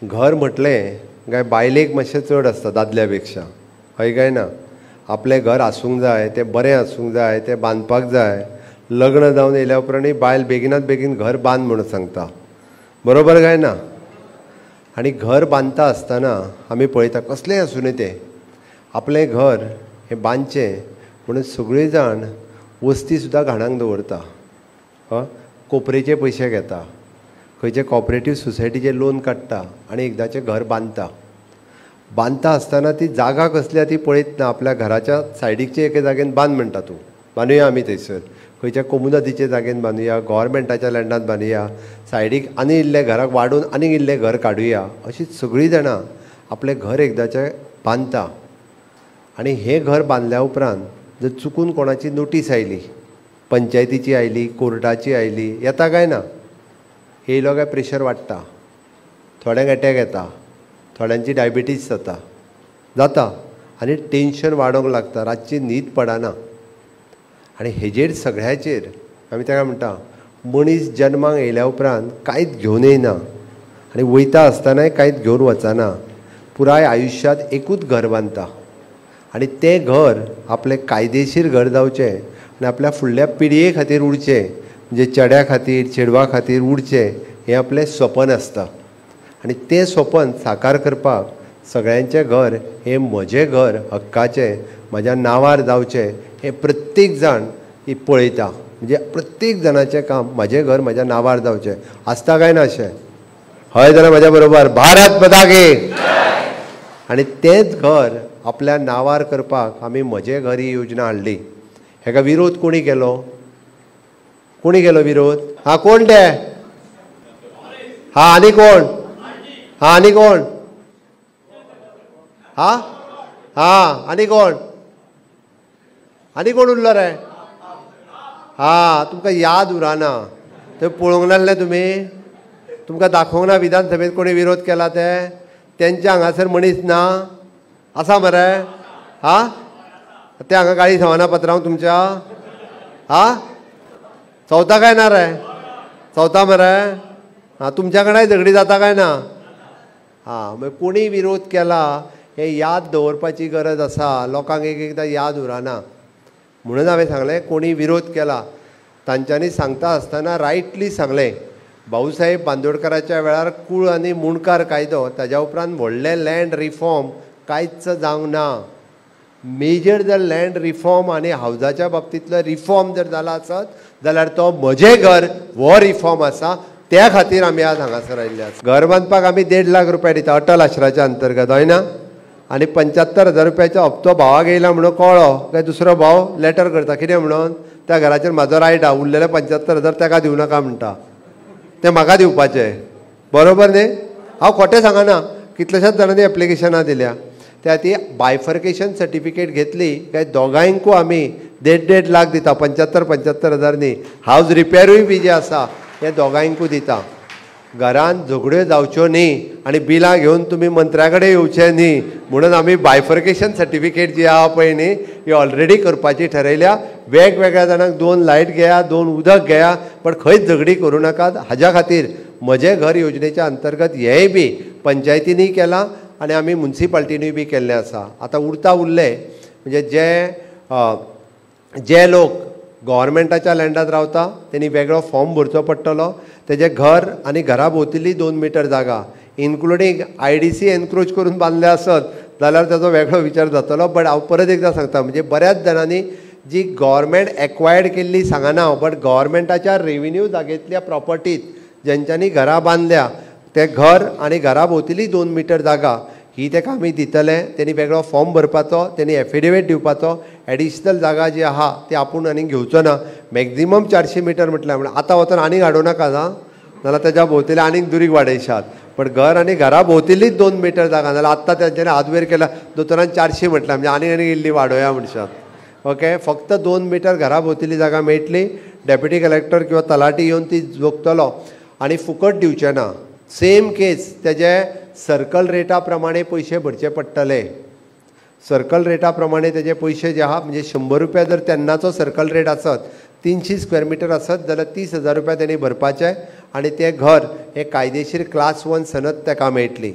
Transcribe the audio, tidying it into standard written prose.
घर म्हटलें काय बायलेक मातशें चड आसता दादल्या पेक्षा, हय काय ना. आपलें घर आसूंक जाय, तें बरें आसूंक जाय, तें बांदपाक जाय. लग्न जावन येयल्या उपरांतूय बायल बेगिनात बेगीन घर बांद म्हणून सांगता, बरोबर काय ना. आनी घर बांदता आसतना आमी पळयता कसलेंय आसूं न्ही तें, आपलें घर हें बांदचें म्हणून सगळीं जाण वस्ती सुद्दां घाणांक दवरता. कोपरेचे पयशे घेता, खंयचे कॉपरेटीव सोसायटीचे लोन काडटा आनी एकदाचें घर बांदता आसतना ती जागा कसली ती पळयत ना. आपल्या घराच्या सायडीकचे एके जागेन बांद म्हणटा तूं, बांदुया आमी थंयसर, खंयच्या कोमुनदीचे जागेन बांदुया, गव्हर्मेंटाच्या लँडांत बांदुया, सायडीक आनी इल्लें घराक वाडून आनीक इल्लें घर काडुया. अशीं सगळीं जाणां आपलें घर एकदाचें बांदता. आनी हें घर बांदल्या उपरांत जर चुकून कोणाची नोटीस आयली, पंचायतीची आयली, कोर्टाची आयली, येता काय ना. येयलो काय प्रेशर वाडटा, थोड्यांक एटॅक येता, थोड्यांची डायबिटीज जाता आनी टेन्शन वाडोंक लागता, रातची न्हीद पडना. आनी हेजेर सगळ्याचेर आमी ताका म्हणटा मनीस जल्माक येयल्या उपरांत कांयच घेवन येयना आनी वयता आसतनाय कांयच घेवन वचना. पुराय आयुश्यांत एकूच घर बांदता आनी तें घर आपलें कायदेशीर घर जावचें आनी आपल्या फुडल्या पिळये खातीर उरचें, म्हणजे चेड्या खातीर चेडवा खातीर उरचें, हें आपलें स्वपन आसता. आनी तें स्वपन साकार करपाक सगळ्यांचें घर हें म्हजें घर हक्काचें, म्हज्या नांवार जावचें, हें प्रत्येक जाण पळयता. म्हणजे प्रत्येक जाणाचें काम म्हजें घर म्हज्या नांवार जावचें आसता काय ना अशें. हय जाल्यार म्हज्या बरोबर भारत माता की. आनी तेंच घर आपल्या नांवार करपाक आमी म्हजें घर ही योजना हाडली. हेका विरोध कोणी केलो? कोणी केलो विरोध? कोण ते? आनी कोण? आनी कोण? आनी कोण? आनी कोण उरलो रे? तुमकां याद उरना, थंय पळोवंक नासलें तुमी? तुमकां दाखोवंक ना विधानसभेत कोणी विरोध केला ते? तेंचे हांगासर मनीस ना आसा मरे? ते हांगा गाडी सवाना पत्रांव तुमच्या चवता काय ना रे? चवता मरे? तुमच्या कडेन झगडी जाता काय ना? मागीर कोणी विरोध केला हे याद दवरपाची गरज आसा. लोकांक एक एकदां याद उरना म्हणून हांवें सांगलें कोणी विरोध केला तांच्यांनी सांगता आसतना रायटली सांगलें. भाऊसाहेब बांदोडकराच्या वेळार कूळ आनी मुणकार कायदो, ताज्या उपरांत व्हडले लँड रिफॉर्म कांयच जावंक ना. मेजर जर लँड रिफॉर्म आनी हावजाच्या बाबतींतलो रिफॉर्म जर जाला आसत जाल्यार तो म्हजें घर हो रिफॉर्म आसा. त्या खातीर आमी आज हांगासर आयिल्ले आसा. घर बांदपाक आमी 1.5 लाख रुपया दिता अटल आश्राच्या अंतर्गत, हय ना. आनी 75,000 रुपयाचो हप्तो भावाक येयला म्हणून कळ्ळो काय दुसरो भाव लॅटर करता कितें म्हणून त्या घराचेर म्हाजो रायट आहा, उरलेले 75,000 ताका दिवं नाका म्हणटा, ते म्हाका दिवपाचे, बरोबर न्ही. हांव खोटें सांगना. कितल्याशाच जाणांनी एप्लिकेशनां दिल्या. त्या ती बायफर्केशन सर्टिफिकेट घेतली काय दोगांयकू आमी 1.5 लाख दिता. 75,000 न्ही. हावज रिपेरूय बी जे आसा हे दोगांयकू दिता. घरान झगड्यो जावच्यो न्ही आनी बिलां घेवन तुमी मंत्र्या कडेन येवचें न्ही म्हणून आमी बायफर्केशन सर्टिफिकेट जी आहा पळय न्ही ही ऑलरेडी करपाची ठरयल्या. वेगवेगळ्या जाणांक 2 लायट घेया, 2 उदक घेया, पण खंयच झगडी करूं नाकात. हाज्या खातीर म्हजें घर योजनेच्या अंतर्गत हेंय बी पंचायतींनी केलां आनी आमी मुन्सिपाल्टीनूय बी केल्लें आसा. आतां उरले म्हणजे जे लोक गव्हर्मेंटाच्या लँडात रावता तेणी वेगळो फॉर्म भरचो पडटलो. तेजें घर आनी घरा भोंवतणी 2 मिटर जागा इन्क्लुडींग IDC एनक्रोच करून बांदले आसत जाल्यार ताचो वेगळो विचार जातलो. बट हांव परत एकदां सांगता म्हणजे बऱ्याच जाणांनी जी गव्हर्मेंट एक्वायर्ड केल्ली सांगना, बट गव्हर्मेंटाच्या रेव्हेन्यू जागेंतल्या प्रॉपर्टीत ज्यांच्यांनी घरां बांदल्या ते घर आनी घरा भोंवतणी 2 मिटर जागा ही ताका आमी दितले. तेणी वेगळो फॉर्म भरपाचो, तेणी एफिडेवीट दिवपाचो. एडिशनल जागा जी आहा ती आपूण आनीक घेवचो ना. मॅक्झिमम 400 मिटर म्हटल्यार म्हणजे आतां वचून आनीक हाडूं नाका जाल्यार तेज्या भोंवतणी आनीक दुरीग वाडयशात. पण घर आनी घरा भोंवतणीच 2 मिटर जागा जाल्यार आत्तां तेंच्यांनी हात वयर केला दोतोरान 400 म्हटल्यार म्हणजे आनीक इल्ली वाडोवया म्हणशात. ओके, फक्त 2 मिटर घरा भोंवतणी जागा मेळटली. डेप्युटी कलेक्टर किंवा तलाटी येवन ती जोगतलो आनी फुकट दिवचें ना. सेम केस तेजे सर्कल रेटा प्रमाणे पयशे भरचे पडटले. सर्कल रेटा प्रमाणे तेजे पयशे जे आहा म्हणजे 100 रुपया जर तेन्नाचो सर्कल रेट आसत 300 स्क्वेअर मिटर आसत जाल्यार 30,000 रुपया तेणी भरपाचे आनी तें घर हें कायदेशीर क्लास 1 सनद ताका मेळटली.